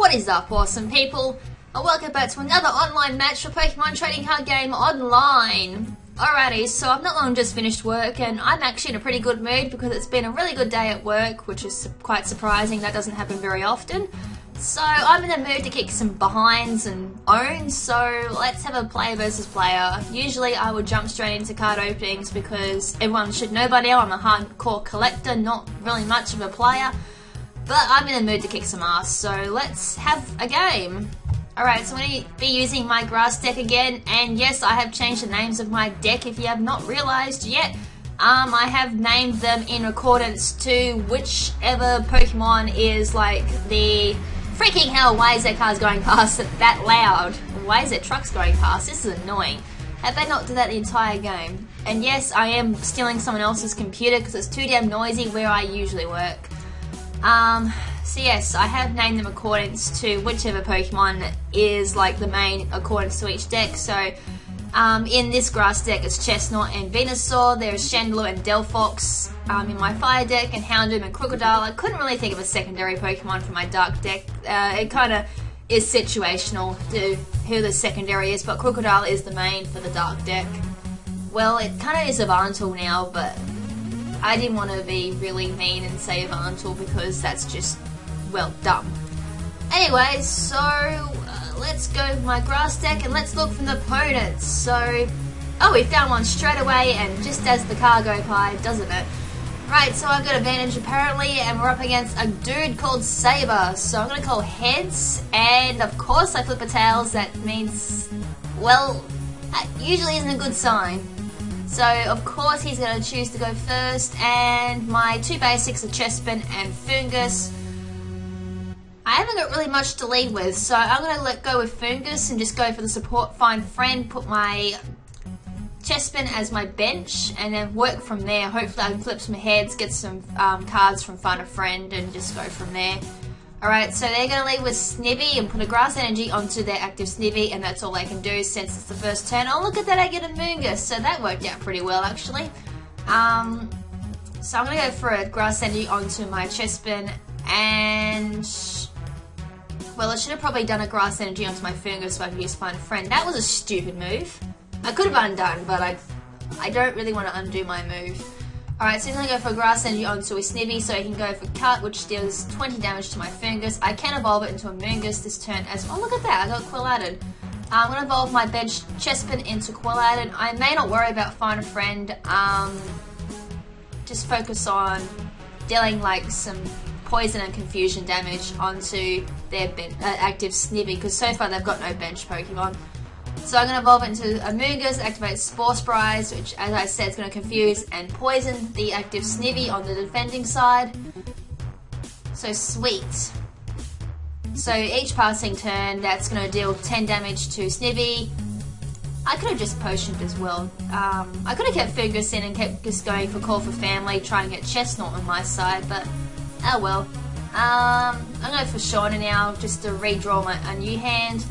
What is up, awesome people? And welcome back to another online match for Pokemon Trading Card Game Online. Alrighty, so I've not long just finished work and I'm actually in a pretty good mood because it's been a really good day at work, which is quite surprising. That doesn't happen very often. So I'm in the mood to kick some behinds and owns, so let's have a player versus player. Usually I would jump straight into card openings because everyone should know by now I'm a hardcore collector, not really much of a player. But I'm in the mood to kick some ass, so let's have a game. Alright, so I'm going to be using my grass deck again, and yes, I have changed the names of my deck if you have not realised yet. I have named them in accordance to whichever Pokemon is like the... Freaking hell, why is that car's going past that loud? Why is it trucks going past? This is annoying. Have they not done that the entire game? And yes, I am stealing someone else's computer because it's too damn noisy where I usually work. So yes, I have named them accordance to whichever Pokemon is like the main accordance to each deck. So in this grass deck it's Chestnut and Venusaur, there's Chandelure and Delphox in my fire deck, and Houndoom and Crocodile. I couldn't really think of a secondary Pokemon for my dark deck. It kind of is situational to who the secondary is, but Crocodile is the main for the dark deck. Well, it kind of is a Varntal now, but I didn't want to be really mean and say Varntal because that's just, well, dumb. Anyway, so let's go with my grass deck and let's look from the opponents. So, oh, we found one straight away and just as the car go by, doesn't it? Right, so I've got advantage apparently, and we're up against a dude called Saba. So I'm going to call heads, and of course I flip a tails. That means, well, that usually isn't a good sign. So of course he's going to choose to go first, and my two basics are Chespin and Fungus. I haven't got really much to lead with, so I'm going to let go with Fungus and just go for the support, find friend, put my Chespin as my bench, and then work from there. Hopefully I can flip some heads, get some cards from Find a Friend, and just go from there. Alright, so they're going to lead with Snivy and put a Grass Energy onto their active Snivy, and that's all they can do since it's the first turn. Oh, look at that, I get a Moongus, so that worked out pretty well actually. So I'm going to go for a Grass Energy onto my Chespin, and... well, I should have probably done a Grass Energy onto my Fungus so I could use Find a Friend. That was a stupid move. I could have undone, but I don't really want to undo my move. Alright, so I'm going to go for a Grass Energy onto a Snivy so he can go for Cut, which deals 20 damage to my Fungus. I can evolve it into a Moongus this turn as well. Oh, look at that, I got Quilladen. I'm going to evolve my bench Chespin into Quilladen. I may not worry about Find a Friend. Just focus on dealing like some poison and confusion damage onto their active Snivy, because so far they've got no bench Pokemon. So I'm going to evolve it into a Moongus, activate Spore Surprise, which as I said is going to confuse and poison the active Snivy on the defending side. So sweet. So each passing turn that's going to deal 10 damage to Snivy. I could have just potioned as well. I could have kept Fungus in and kept just going for Call for Family, trying to get Chestnut on my side, but oh well. I'm going for Shauna now, just to redraw a new hand.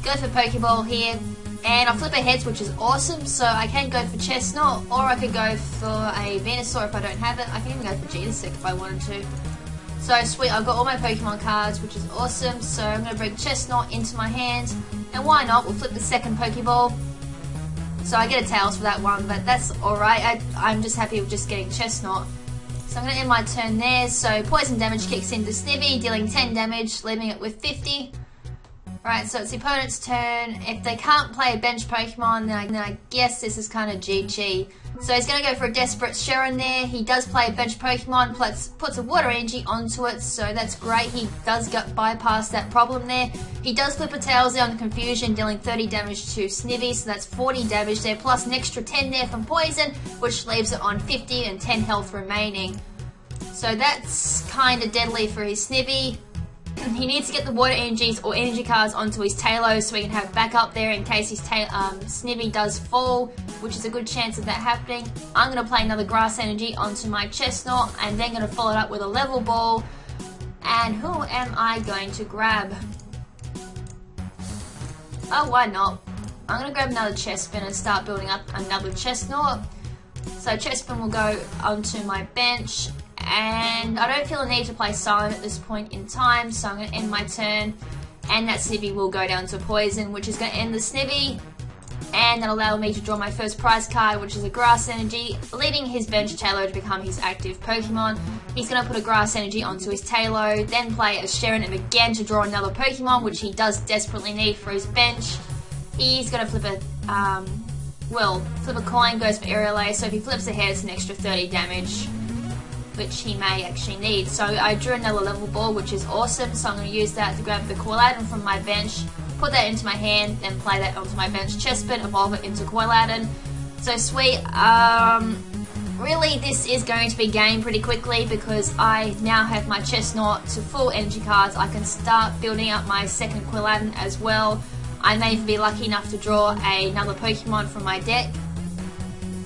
Go for Pokeball here, and I'll flip a heads, which is awesome, so I can go for Chestnut, or I could go for a Venusaur if I don't have it. I can even go for Genesect if I wanted to. So sweet, I've got all my Pokemon cards, which is awesome, so I'm going to bring Chestnut into my hand, and why not, we'll flip the second Pokeball. So I get a Tails for that one, but that's alright, I'm just happy with just getting Chestnut. So I'm going to end my turn there, so poison damage kicks into Snivy, dealing 10 damage, leaving it with 50. Right, so it's the opponent's turn. If they can't play a bench Pokemon, then I guess this is kind of GG. So he's going to go for a Desperate Sharon there. He does play a bench Pokemon, puts a Water Energy onto it, so that's great. He does bypass that problem there. He does flip a Tails there on Confusion, dealing 30 damage to Snivy, so that's 40 damage there, plus an extra 10 there from Poison, which leaves it on 50 and 10 health remaining. So that's kind of deadly for his Snivy. He needs to get the Water Energies or Energy cards onto his Talos so he can have backup there in case his Snivy does fall, which is a good chance of that happening. I'm going to play another Grass Energy onto my Chestnut, and then going to follow it up with a Level Ball. And who am I going to grab? Oh, why not? I'm going to grab another Chespin and start building up another Chestnut. So Chespin will go onto my bench, and I don't feel a need to play Silent at this point in time, so I'm going to end my turn. and that Snivy will go down to poison, which is going to end the Snivy, and that'll allow me to draw my first prize card, which is a Grass Energy, leaving his bench Taillow to become his active Pokemon. He's going to put a Grass Energy onto his Taillow, then play a Sharon again to draw another Pokemon, which he does desperately need for his bench. He's going to flip a coin, goes for Aerial Ace, so if he flips ahead it's an extra 30 damage, which he may actually need. So I drew another level ball, which is awesome, so I'm going to use that to grab the Coiladin from my bench, put that into my hand, then play that onto my bench Chespin, evolve it into Coiladin. So sweet. Really, this is going to be gained pretty quickly because I now have my Chestnut to full energy cards. I can start building up my second Coiladin as well. I may be lucky enough to draw another Pokemon from my deck.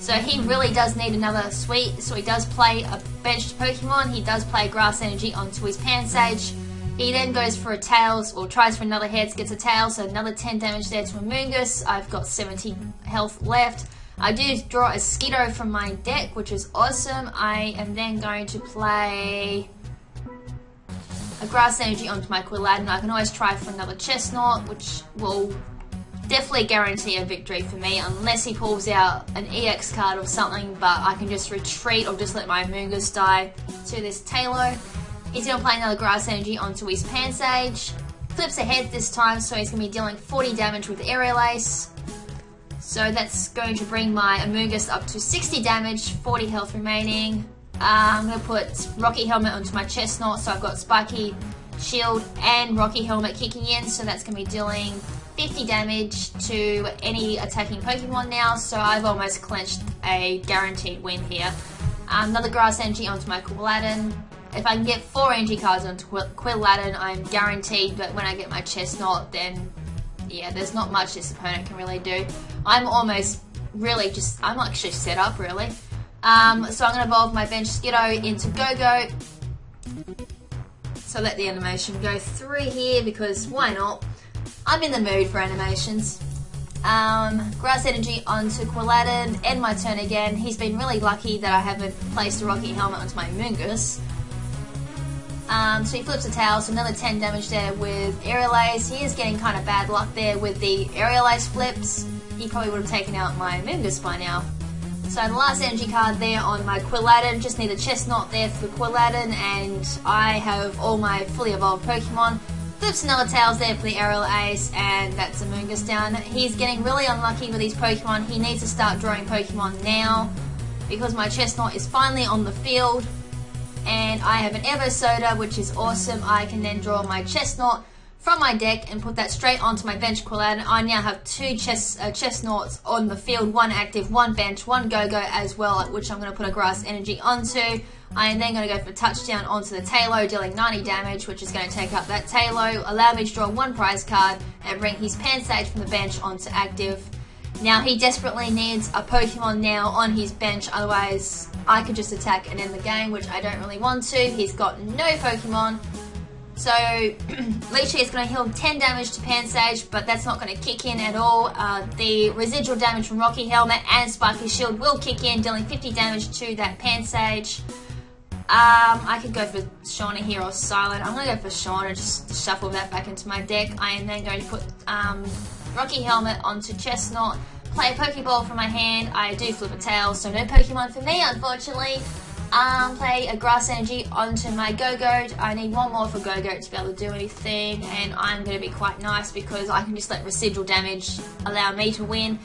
So he really does need another sweet. So he does play a benched Pokemon. He does play Grass Energy onto his Pansage. He then goes for a Tails, or tries for another Heads, gets a Tails, so another 10 damage there to Amoonguss. I've got 70 health left. I do draw a Skiddo from my deck, which is awesome. I am then going to play a Grass Energy onto my Coiladin. I can always try for another Chestnut, which will definitely guarantee a victory for me, unless he pulls out an EX card or something, but I can just retreat or just let my Amoonguss die to this Taillow. He's going to play another Grass Energy onto his Pansage. Flips ahead this time, so he's going to be dealing 40 damage with Aerial Ace. So that's going to bring my Amoonguss up to 60 damage, 40 health remaining. I'm going to put Rocky Helmet onto my Chestnut, so I've got Spiky Shield and Rocky Helmet kicking in, so that's going to be dealing 50 damage to any attacking Pokemon now, so I've almost clinched a guaranteed win here. Another Grass Energy onto my Coiladin. If I can get 4 energy cards onto Coiladin, I'm guaranteed that when I get my Chestnut, then yeah, there's not much this opponent can really do. I'm actually set up really. So I'm going to evolve my bench Skiddo into Go-Go. So let the animation go through here because why not? I'm in the mood for animations. Grass Energy onto Coiladin, end my turn again. He's been really lucky that I haven't placed a Rocky Helmet onto my Amoonguss. So he flips a Tail, so another 10 damage there with Aerial Ace. He is getting kind of bad luck there with the Aerial Ace flips. He probably would have taken out my Amoonguss by now. So the last energy card there on my Coiladin, just need a Chestnut there for the Coiladin, and I have all my fully evolved Pokemon. Flips another Tails there for the Aerial Ace, and that's Amoonguss down. He's getting really unlucky with these Pokemon. He needs to start drawing Pokemon now, because my Chestnut is finally on the field. And I have an Evo Soda, which is awesome. I can then draw my Chestnut from my deck and put that straight onto my bench Coiladin. I now have 2 Chestnuts on the field, 1 active, 1 bench, 1 Go-Go as well, which I'm going to put a Grass Energy onto. I am then going to go for Touchdown onto the Taillow, dealing 90 damage, which is going to take up that Taillow, allow me to draw 1 prize card and bring his Pansage from the bench onto active. Now he desperately needs a Pokemon now on his bench, otherwise I could just attack and end the game, which I don't really want to. He's got no Pokemon. So Leechy is going to heal 10 damage to Pansage, but that's not going to kick in at all. The residual damage from Rocky Helmet and Spiky Shield will kick in, dealing 50 damage to that Pansage. I could go for Shauna here or Silent. I'm going to go for Shauna, just to shuffle that back into my deck. I am then going to put Rocky Helmet onto Chestnut, play a Pokeball from my hand. I do flip a Tail, so no Pokemon for me, unfortunately. Play a Grass Energy onto my Go-Go. I need 1 more for Go-Go to be able to do anything, and I'm going to be quite nice because I can just let residual damage allow me to win.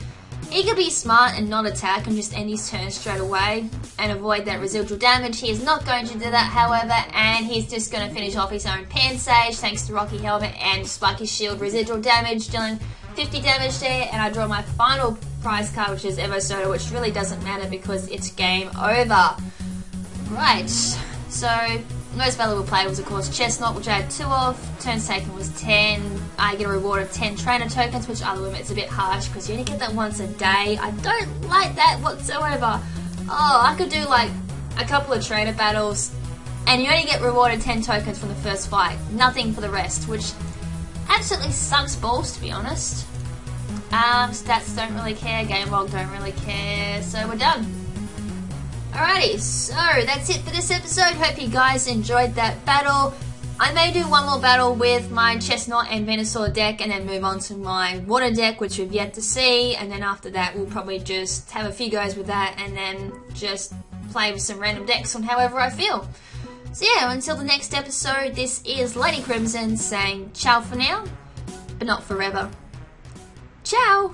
He could be smart and not attack and just end his turn straight away and avoid that residual damage. He is not going to do that, however, and he's just going to finish off his own Pansage thanks to Rocky Helmet and Spiky Shield residual damage, dealing 50 damage there, and I draw my final prize card, which is Evo Soda, which really doesn't matter because it's game over. Right, so most valuable play was of course Chestnut, which I had 2 of. Turns taken was 10. I get a reward of 10 trainer tokens, which I'll admit it's a bit harsh because you only get that once a day. I don't like that whatsoever. Oh, I could do like a couple of trainer battles and you only get rewarded 10 tokens from the first fight. Nothing for the rest, which absolutely sucks balls, to be honest. Stats don't really care, game log don't really care, so we're done. Alrighty, so that's it for this episode. Hope you guys enjoyed that battle. I may do one more battle with my Chestnut and Venusaur deck and then move on to my Water deck, which we've yet to see, and then after that we'll probably just have a few goes with that and then just play with some random decks on however I feel. So yeah, until the next episode, this is Lady KrimZen saying ciao for now, but not forever. Ciao!